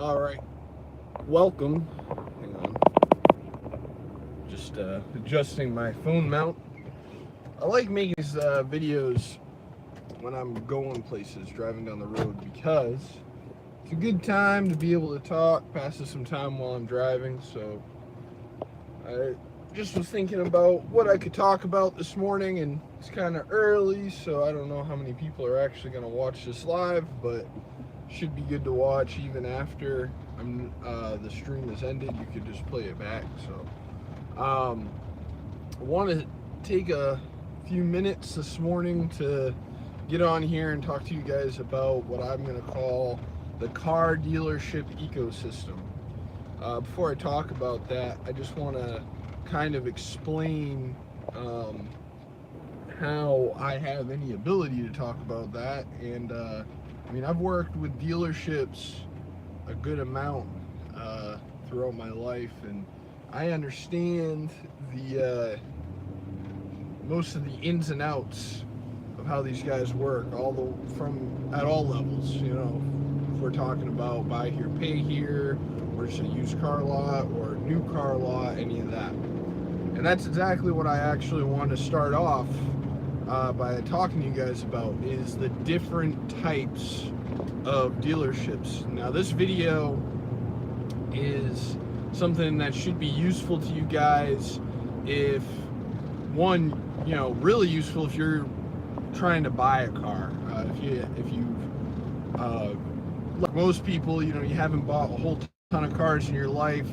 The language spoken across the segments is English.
All right, welcome. Hang on, just adjusting my phone mount. I like making these videos when I'm going places, driving down the road, because it's a good time to be able to talk, passes some time while I'm driving. So I just was thinking about what I could talk about this morning, and it's kind of early, so I don't know how many people are actually going to watch this live, but should be good to watch even after the stream has ended. You could just play it back. So I want to take a few minutes this morning to get on here and talk to you guys about what I'm going to call the car dealership ecosystem. Before I talk about that, I just want to kind of explain how I have any ability to talk about that. And I've worked with dealerships a good amount throughout my life, and I understand the most of the ins and outs of how these guys work, from at all levels. You know, if we're talking about buy here, pay here, or just a used car lot or new car lot, any of that. And that's exactly what I actually want to start off by talking to you guys about, is the different types of dealerships. Now, this video is something that should be useful to you guys if really useful if you're trying to buy a car. If you like most people, you haven't bought a whole ton of cars in your life.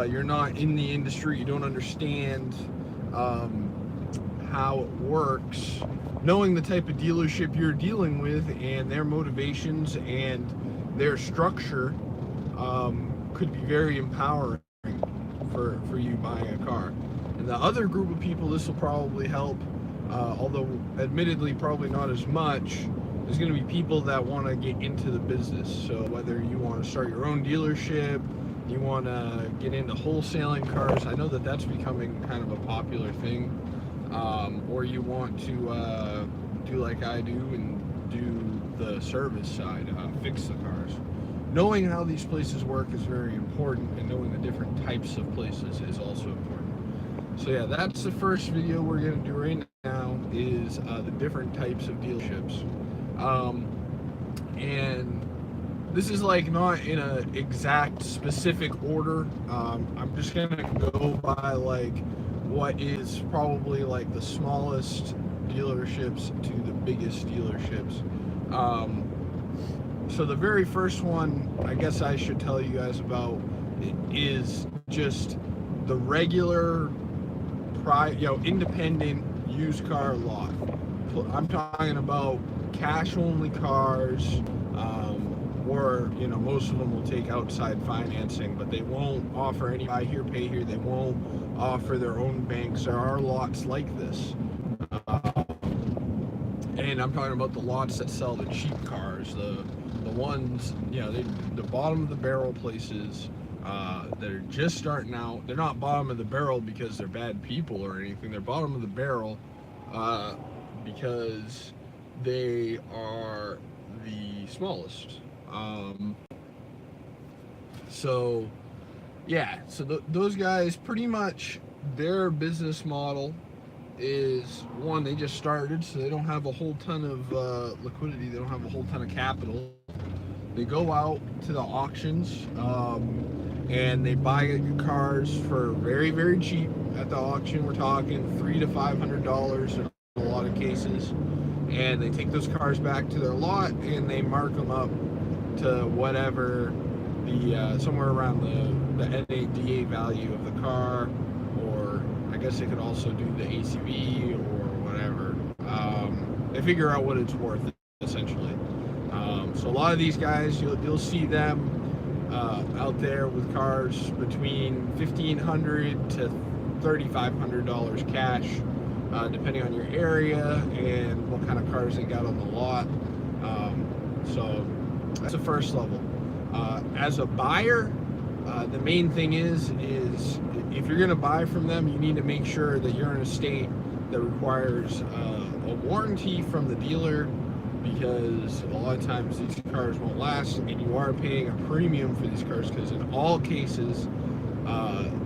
You're not in the industry. You don't understand how it works. Knowing the type of dealership you're dealing with and their motivations and their structure could be very empowering for you buying a car. And the other group of people this will probably help, although admittedly probably not as much, is going to be people that want to get into the business. So whether you want to start your own dealership, you want to get into wholesaling cars, I know that that's becoming kind of a popular thing, or you want to do like I do and do the service side, fix the cars. Knowing how these places work is very important, and knowing the different types of places is also important. So yeah, that's the first video we're going to do right now, is the different types of dealerships. And this is like not in a exact specific order. I'm just going to go by like what is probably like the smallest dealerships to the biggest dealerships. So the very first one I guess I should tell you guys about is just the regular independent used car lot. I'm talking about cash only cars, or most of them will take outside financing, but they won't offer any buy here, pay here. They won't offer their own banks. There are lots like this, and I'm talking about the lots that sell the cheap cars, the ones, the bottom of the barrel places that are just starting out. They're not bottom of the barrel because they're bad people or anything. They're bottom of the barrel because they are the smallest. So those guys, pretty much their business model is, one, they just started, so they don't have a whole ton of liquidity. They don't have a whole ton of capital. They go out to the auctions and they buy cars for very, very cheap at the auction. We're talking $300 to $500 in a lot of cases. And they take those cars back to their lot and they mark them up to whatever the somewhere around the NADA value of the car, or I guess they could also do the ACV or whatever. They figure out what it's worth, essentially. So a lot of these guys, you'll see them out there with cars between $1,500 to $3,500 cash, depending on your area and what kind of cars they got on the lot. So that's the first level. As a buyer, the main thing is if you're going to buy from them, you need to make sure that you're in a state that requires a warranty from the dealer because a lot of times these cars won't last, and you are paying a premium for these cars because in all cases,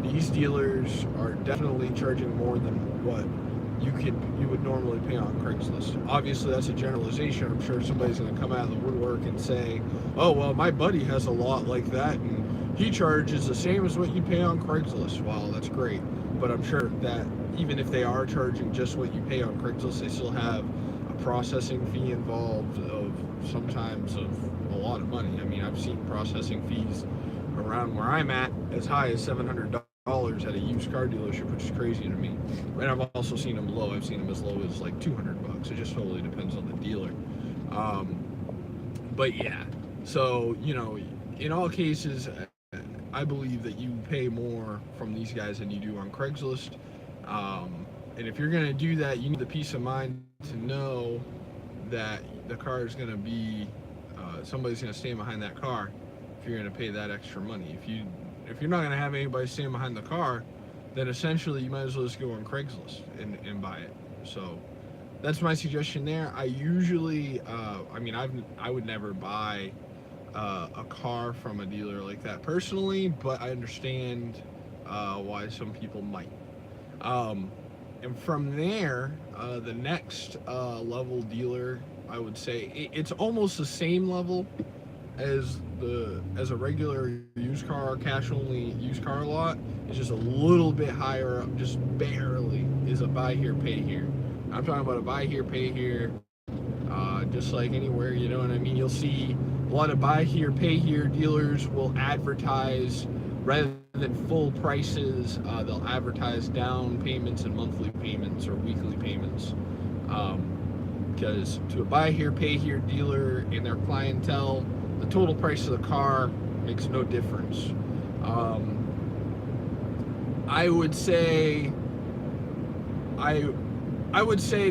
these dealers are definitely charging more than what you would normally pay on Craigslist. Obviously, that's a generalization. I'm sure somebody's going to come out of the woodwork and say, "Oh, well, my buddy has a lot like that, and he charges the same as what you pay on Craigslist." Well, that's great, but I'm sure that even if they are charging just what you pay on Craigslist, they still have a processing fee involved of sometimes of a lot of money. I mean, I've seen processing fees around where I'm at as high as $700 at a used car dealership, which is crazy to me. And I've also seen them low. I've seen them as low as like $200. It just totally depends on the dealer. But yeah, so in all cases, I believe that you pay more from these guys than you do on Craigslist. And if you're gonna do that, you need the peace of mind to know that the car is gonna be somebody's gonna stand behind that car. If you're gonna pay that extra money, if you're not gonna have anybody stand behind the car, then essentially you might as well just go on Craigslist and buy it. So that's my suggestion there. I usually, I would never buy a car from a dealer like that personally, but I understand why some people might. And from there, the next level dealer, I would say it's almost the same level as a regular used car, cash only used car lot. It's just a little bit higher up, just barely, is a buy here, pay here. I'm talking about a buy here, pay here, just like anywhere, you know what I mean? You'll see a lot of buy here, pay here dealers will advertise rather than full prices. They'll advertise down payments and monthly payments or weekly payments. Because to a buy here, pay here dealer and their clientele, the total price of the car makes no difference. I would say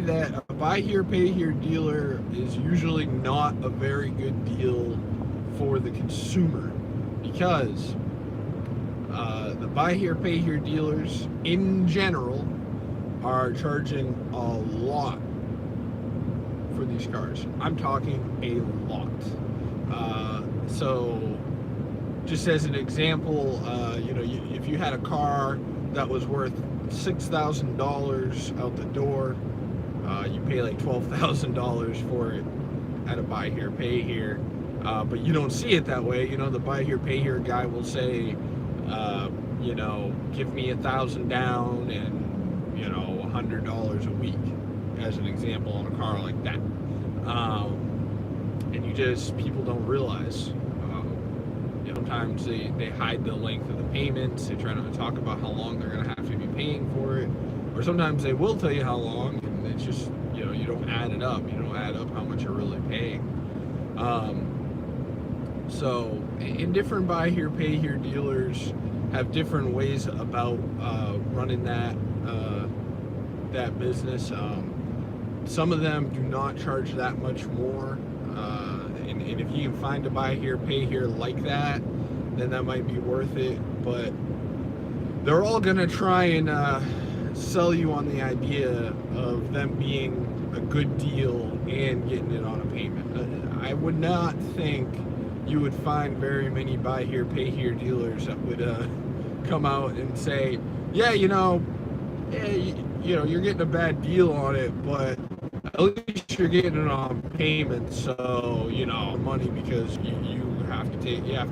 that a buy here, pay here dealer is usually not a very good deal for the consumer, because the buy here, pay here dealers in general are charging a lot for these cars. I'm talking a lot. So just as an example, if you had a car that was worth $6,000 out the door, you pay like $12,000 for it at a buy here, pay here. But you don't see it that way. The buy here, pay here guy will say, give me $1,000 down and $100 a week, as an example, on a car like that. And people don't realize. Sometimes they hide the length of the payments. They try not to talk about how long they're going to have to be paying for it. Or sometimes they will tell you how long, and it's just, you don't add it up. You don't add up how much you're really paying. So, in different buy here, pay here dealers have different ways about running that business. Some of them do not charge that much more. And if you can find a buy here, pay here like that, then that might be worth it. But they're all gonna try and sell you on the idea of them being a good deal and getting it on a payment. I would not think you would find very many buy here, pay here dealers that would come out and say, yeah, you're getting a bad deal on it, but at least you're getting it on payment, so money, because you have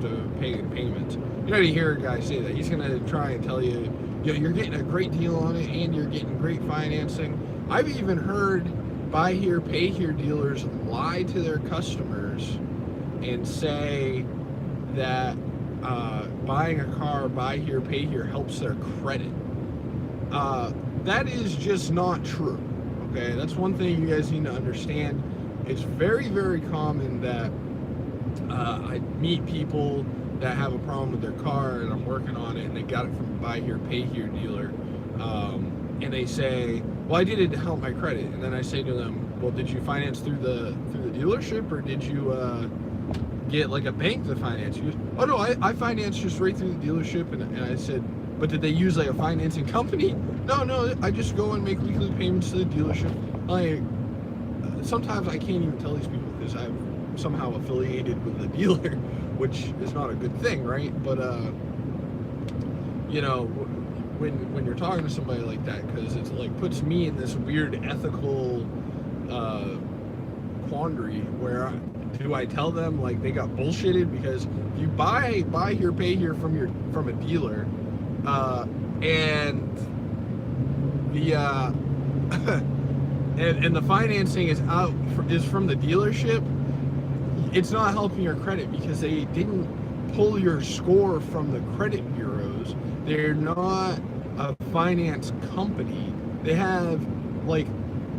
to pay the payments. You're not gonna hear a guy say that. He's gonna try and tell you, you're getting a great deal on it and you're getting great financing. I've even heard buy here, pay here dealers lie to their customers and say that buying a car buy here, pay here helps their credit. That is just not true. Okay, that's one thing you guys need to understand. It's very, very common that I meet people that have a problem with their car and I'm working on it and they got it from a buy here, pay here dealer. And they say, well, I did it to help my credit. And then I say to them, well, did you finance through the dealership, or did you get like a bank to finance you? Oh no, I financed just right through the dealership. And I said, but did they use like a financing company? No, I just go and make weekly payments to the dealership. sometimes I can't even tell these people because I'm somehow affiliated with the dealer, which is not a good thing, right? But you know, when you're talking to somebody like that, because it's like puts me in this weird ethical quandary where do I tell them like they got bullshitted? Because if you buy here, pay here from a dealer, and the and the financing is from the dealership, it's not helping your credit because they didn't pull your score from the credit bureaus. They're not a finance company. They have like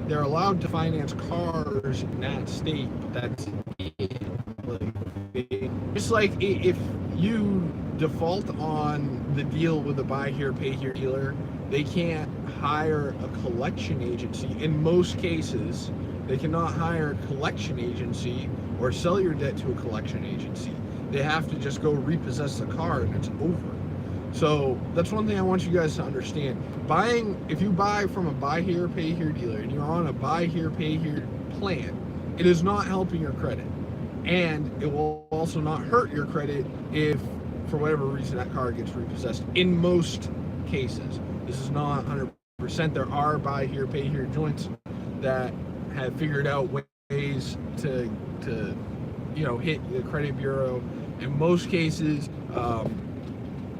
they're allowed to finance cars in that state, but that's it. Like, just like if you default on the deal with a buy here, pay here dealer, they can't hire a collection agency. In most cases, they cannot hire a collection agency or sell your debt to a collection agency. They have to just go repossess the car and it's over. So that's one thing I want you guys to understand. If you buy from a buy here, pay here dealer and you're on a buy here, pay here plan, it is not helping your credit. And it will also not hurt your credit if, for whatever reason, that car gets repossessed. In most cases, this is not 100%. There are buy here, pay here joints that have figured out ways to hit the credit bureau. In most cases,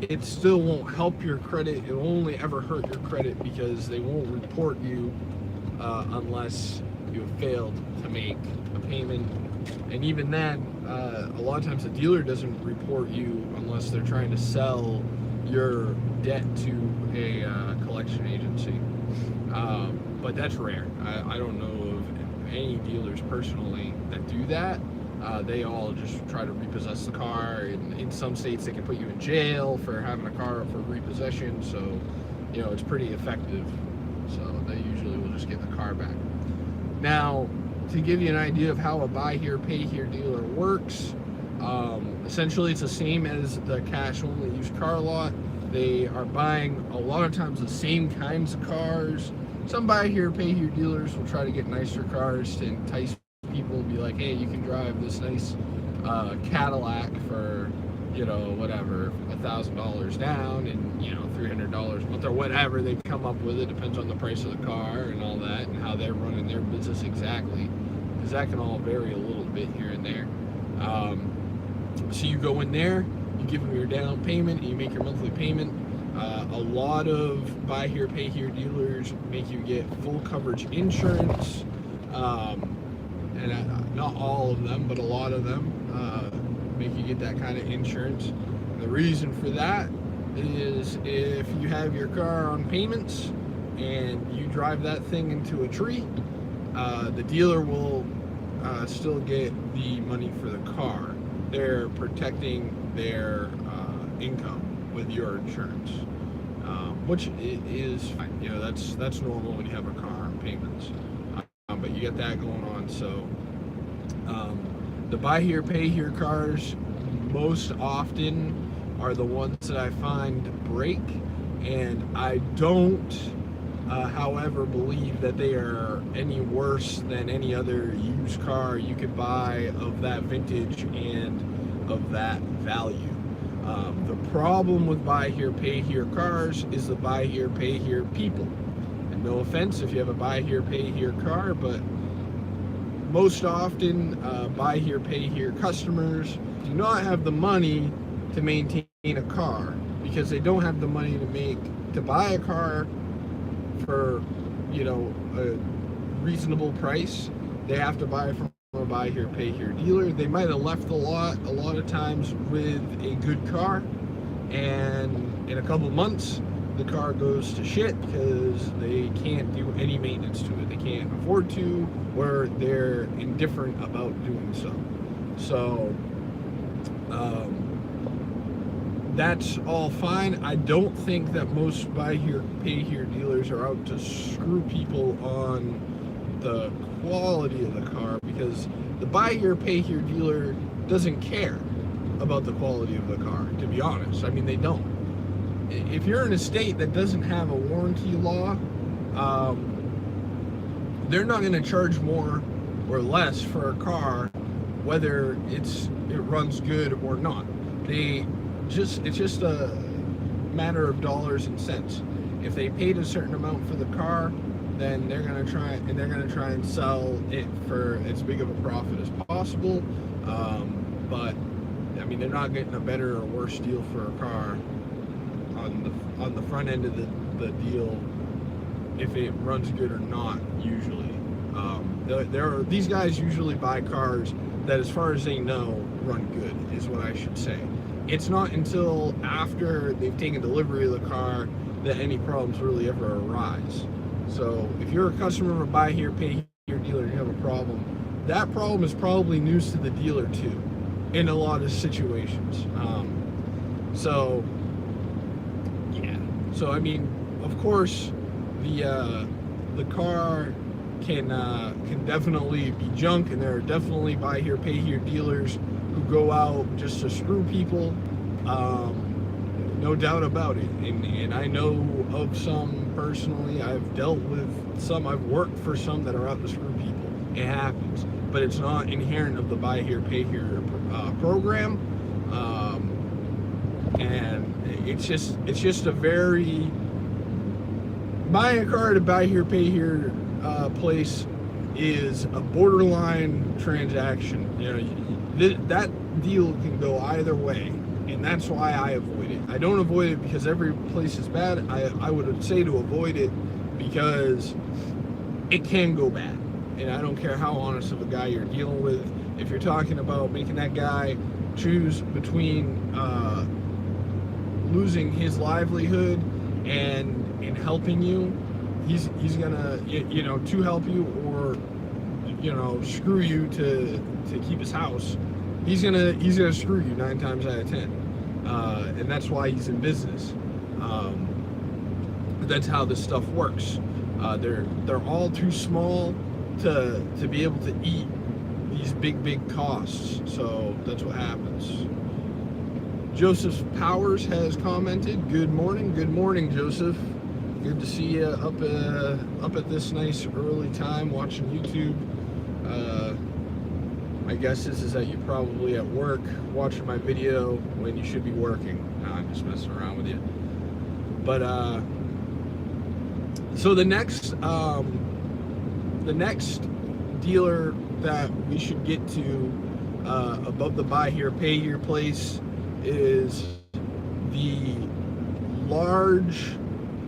it still won't help your credit. It will only ever hurt your credit because they won't report you unless you have failed to make a payment. And even then, a lot of times the dealer doesn't report you unless they're trying to sell your debt to a collection agency. But that's rare. I don't know of any dealers personally that do that. They all just try to repossess the car. In some states, they can put you in jail for having a car for repossession. So, it's pretty effective. So they usually will just get the car back. Now, to give you an idea of how a buy here, pay here dealer works, essentially it's the same as the cash-only used car lot. They are buying a lot of times the same kinds of cars. Some buy here, pay here dealers will try to get nicer cars to entice people, be like, hey, you can drive this nice Cadillac for, whatever, $1,000 down and, $300 a month or whatever they come up with. It depends on the price of the car and all that and how they're running their business exactly, because that can all vary a little bit here and there. So you go in there, you give them your down payment, and you make your monthly payment. A lot of buy here, pay here dealers make you get full coverage insurance. And not all of them, but a lot of them make you get that kind of insurance. And the reason for that is if you have your car on payments and you drive that thing into a tree, the dealer will still get the money for the car. They're protecting their income with your insurance, which is fine. That's normal when you have a car on payments. But you get that going on. So the buy here, pay here cars most often are the ones that I find break, and I don't however believe that they are any worse than any other used car you could buy of that vintage and of that value. The problem with buy here, pay here cars is the buy here, pay here people. And no offense if you have a buy here, pay here car, but most often buy here, pay here customers do not have the money to maintain a car because they don't have the money to buy a car for a reasonable price. They have to buy from a buy here, pay here dealer. They might have left the lot a lot of times with a good car, and in a couple months the car goes to shit because they can't do any maintenance to it. They can't afford to, or they're indifferent about doing so. So that's all fine. I don't think that most buy here, pay here dealers are out to screw people on the quality of the car, because the buy here, pay here dealer doesn't care about the quality of the car, to be honest. I mean, they don't. If you're in a state that doesn't have a warranty law, they're not going to charge more or less for a car, whether it runs good or not. It's just a matter of dollars and cents. If they paid a certain amount for the car, then they're gonna try and sell it for as big of a profit as possible. But I mean, they're not getting a better or worse deal for a car on the front end of the deal if it runs good or not. Usually, these guys usually buy cars that, as far as they know, run good, is what I should say. It's not until after they've taken delivery of the car that any problems really ever arise. So if you're a customer of a buy here, pay here dealer, and you have a problem, that problem is probably news to the dealer too, in a lot of situations. So yeah. So I mean, of course, the car can definitely be junk, and there are definitely buy here, pay here dealers who go out just to screw people. No doubt about it. And I know of some personally. I've dealt with some. I've worked for some that are out to screw people. It happens, but it's not inherent of the buy here, pay here program. And it's just a very, buying a car to buy here, pay here place is a borderline transaction. You know, that deal can go either way, and that's why I avoid it. I don't avoid it because every place is bad. I would say to avoid it because it can go bad, and I don't care how honest of a guy you're dealing with. If you're talking about making that guy choose between losing his livelihood and helping you, he's gonna, you know, to help you, or, you know, screw you to keep his house. He's gonna screw you 9 times out of 10, and that's why he's in business. That's how this stuff works. They're all too small to be able to eat these big costs. So that's what happens. Joseph Powers has commented, good morning, Joseph. Good to see you up at this nice early time watching YouTube. My guess is that you're probably at work watching my video when you should be working. No, I'm just messing around with you. But so the next dealer that we should get to above the buy here, pay here place is the large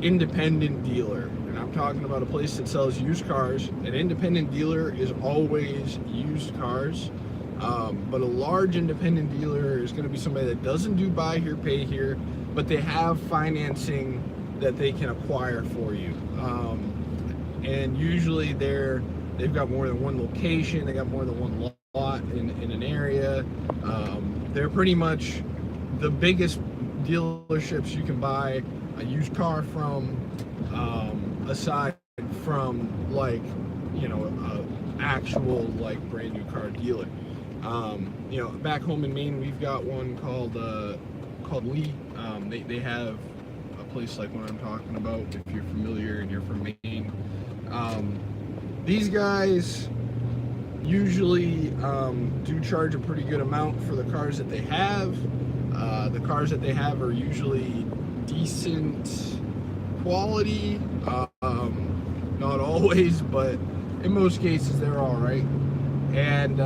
independent dealer. And I'm talking about a place that sells used cars. An independent dealer is always used cars, but a large independent dealer is going to be somebody that doesn't do buy here, pay here, but they have financing that they can acquire for you. And usually they've got more than one location, they got more than one lot in an area. They're pretty much the biggest dealerships you can buy a used car from, aside from, like, you know, actual like brand new car dealer. You know, back home in Maine, we've got one called Lee. They have a place like what I'm talking about, if you're familiar and you're from Maine. These guys usually do charge a pretty good amount for the cars that they have. The cars that they have are usually decent quality, not always, but in most cases they're all right. And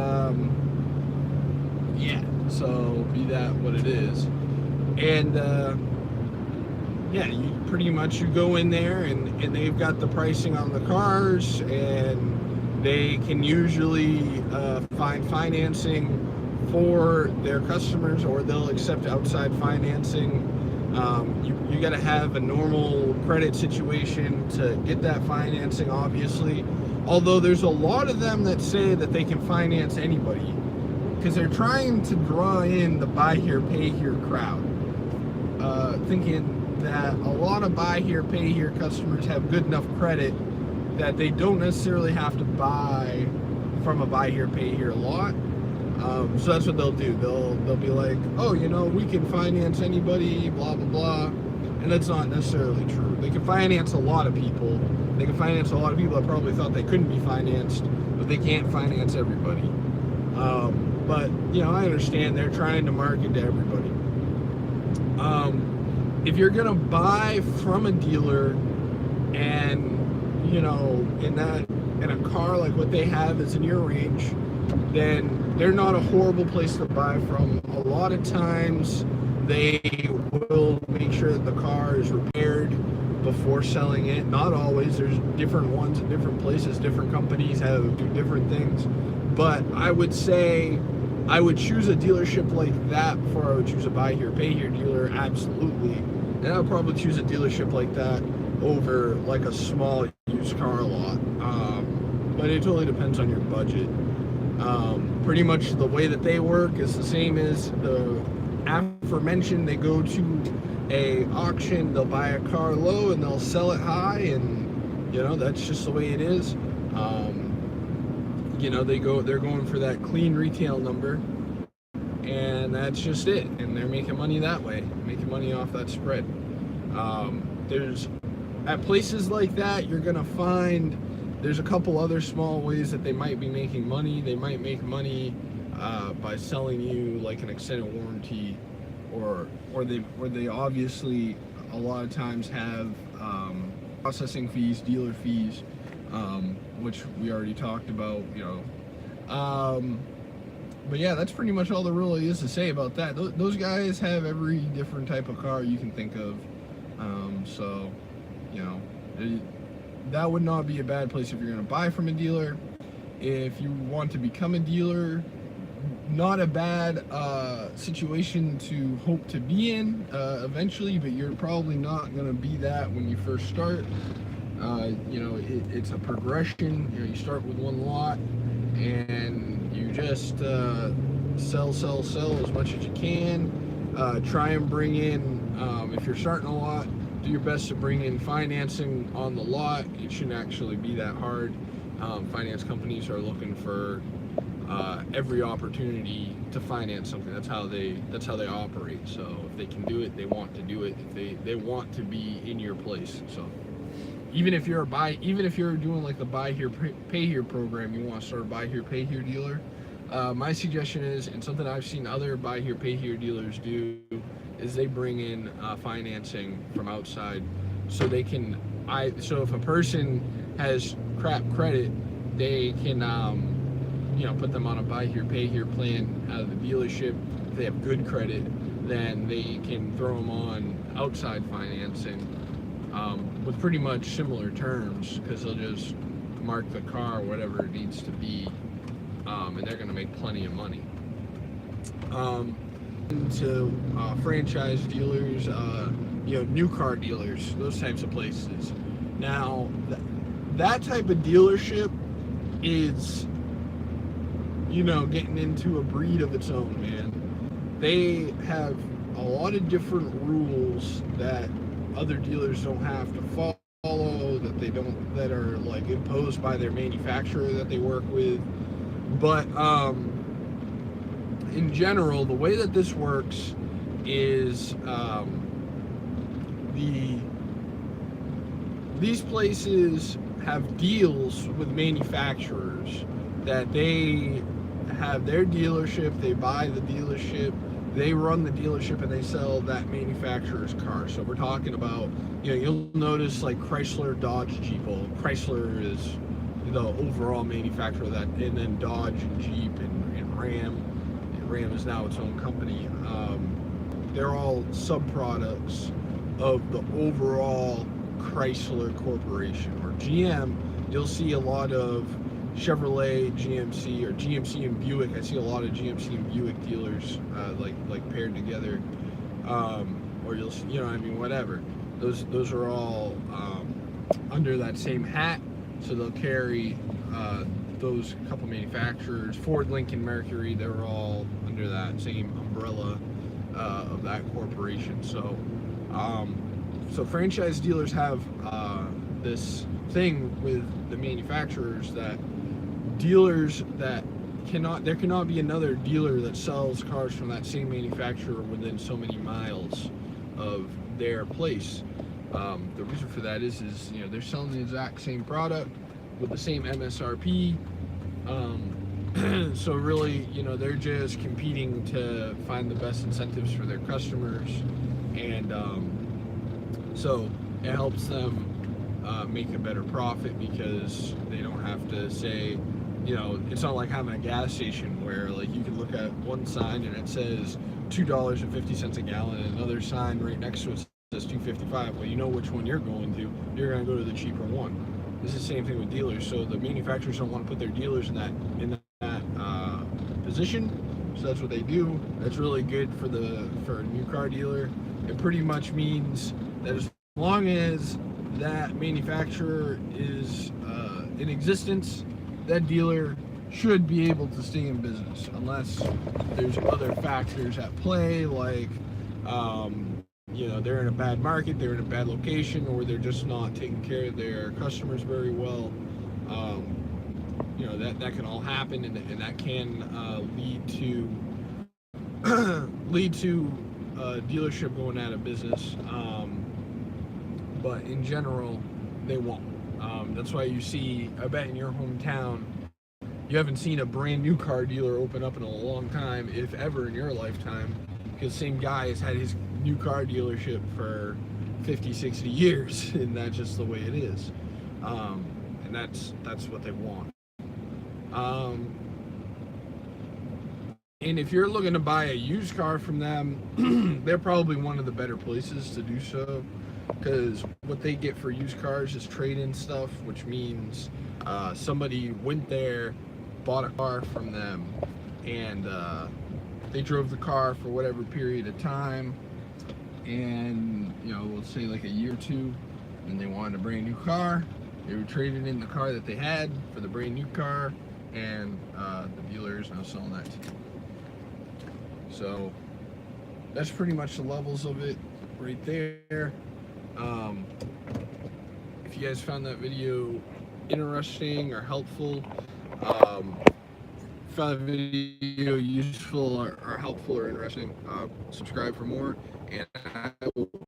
yeah, so be that what it is. And yeah, you pretty much, you go in there and they've got the pricing on the cars, and they can usually find financing for their customers, or they'll accept outside financing. You got to have a normal credit situation to get that financing, obviously. Although there's a lot of them that say that they can finance anybody, because they're trying to draw in the buy here, pay here crowd, thinking that a lot of buy here, pay here customers have good enough credit that they don't necessarily have to buy from a buy here, pay here lot. So that's what they'll do. They'll be like, oh, you know, we can finance anybody, blah blah blah, and that's not necessarily true. They can finance a lot of people. They can finance a lot of people that probably thought they couldn't be financed, but but they can't finance everybody. But you know, I understand they're trying to market to everybody. If you're gonna buy from a dealer, and you know, in a car like what they have is in your range, then they're not a horrible place to buy from. A lot of times they will make sure that the car is repaired before selling it. Not always. There's different ones in different places. Different companies do different things. But I would say I would choose a dealership like that before I would choose a buy here, pay here dealer, absolutely. And I would probably choose a dealership like that over like a small used car lot. But it totally depends on your budget. Pretty much the way that they work is the same as the aforementioned. They go to a auction, they'll buy a car low and they'll sell it high, and you know, that's just the way it is. You know, they're going for that clean retail number, and that's just it, and they're making money that way, making money off that spread. There's at places like that, you're gonna find there's a couple other small ways that they might be making money. They might make money by selling you like an extended warranty, or they obviously a lot of times have processing fees, dealer fees, which we already talked about, you know. But yeah, that's pretty much all there really is to say about that. Those guys have every different type of car you can think of. So, you know, that would not be a bad place if you're going to buy from a dealer. If you want to become a dealer, not a bad situation to hope to be in eventually, but you're probably not going to be that when you first start. You know, it's a progression. You know, you start with one lot and you just sell as much as you can. Try and bring in, if you're starting a lot, do your best to bring in financing on the lot. It shouldn't actually be that hard. Finance companies are looking for every opportunity to finance something. That's how they operate. So if they can do it, they want to do it. If they want to be in your place. So even if you're doing like the buy here pay here program, you want to start a buy here pay here dealer. My suggestion is, and something I've seen other buy here pay here dealers do, is they bring in financing from outside, so they can. So if a person has crap credit, they can you know, put them on a buy here pay here plan out of the dealership. If they have good credit, then they can throw them on outside financing with pretty much similar terms, because they'll just mark the car whatever it needs to be, and they're going to make plenty of money. Into franchise dealers, you know, new car dealers, those types of places. Now, that type of dealership is, you know, getting into a breed of its own, man. They have a lot of different rules that other dealers don't have to follow, that are like imposed by their manufacturer that they work with. But in general, the way that this works is these places have deals with manufacturers that they have their dealership, they buy the dealership, they run the dealership, and they sell that manufacturer's car. So we're talking about, you know, you'll notice like Chrysler, Dodge, Jeep. Well, Chrysler is the overall manufacturer of that, and then Dodge and Jeep and Ram. Ram is now its own company. They're all subproducts of the overall Chrysler Corporation. Or GM, you'll see a lot of Chevrolet, GMC, or GMC and Buick. I see a lot of GMC and Buick dealers like paired together, or you'll, you know, I mean, whatever. Those are all under that same hat, so they'll carry those couple manufacturers. Ford, Lincoln, Mercury, they're all under that same umbrella of that corporation. So so franchise dealers have this thing with the manufacturers, that there cannot be another dealer that sells cars from that same manufacturer within so many miles of their place. The reason for that is you know, they're selling the exact same product with the same MSRP, So really, they're just competing to find the best incentives for their customers, and so it helps them make a better profit because they don't have to say, it's not like having a gas station where like you can look at one sign and it says $2.50 a gallon, and another sign right next to it says $2.55. Well, you know which one you're going to. You're going to go to the cheaper one. This is the same thing with dealers. So the manufacturers don't want to put their dealers in that position. So that's what they do. That's really good for a new car dealer. It pretty much means that as long as that manufacturer is in existence, that dealer should be able to stay in business unless there's other factors at play, like they're in a bad market, they're in a bad location, or they're just not taking care of their customers very well. That can all happen, and that can lead to dealership going out of business. But in general, they won't. That's why you see, I bet in your hometown, you haven't seen a brand new car dealer open up in a long time, if ever in your lifetime, because the same guy has had his new car dealership for 50, 60 years, and that's just the way it is. And that's what they want. And if you're looking to buy a used car from them, they're probably one of the better places to do so, because what they get for used cars is trade-in stuff, which means somebody went there, bought a car from them, and they drove the car for whatever period of time, and let's say like a year or two, and they wanted a brand new car. They were trading in the car that they had for the brand new car, and the dealer is now selling that to you. So that's pretty much the levels of it right there. If you guys found that video interesting or helpful, found the video useful or helpful or interesting, subscribe for more, and I will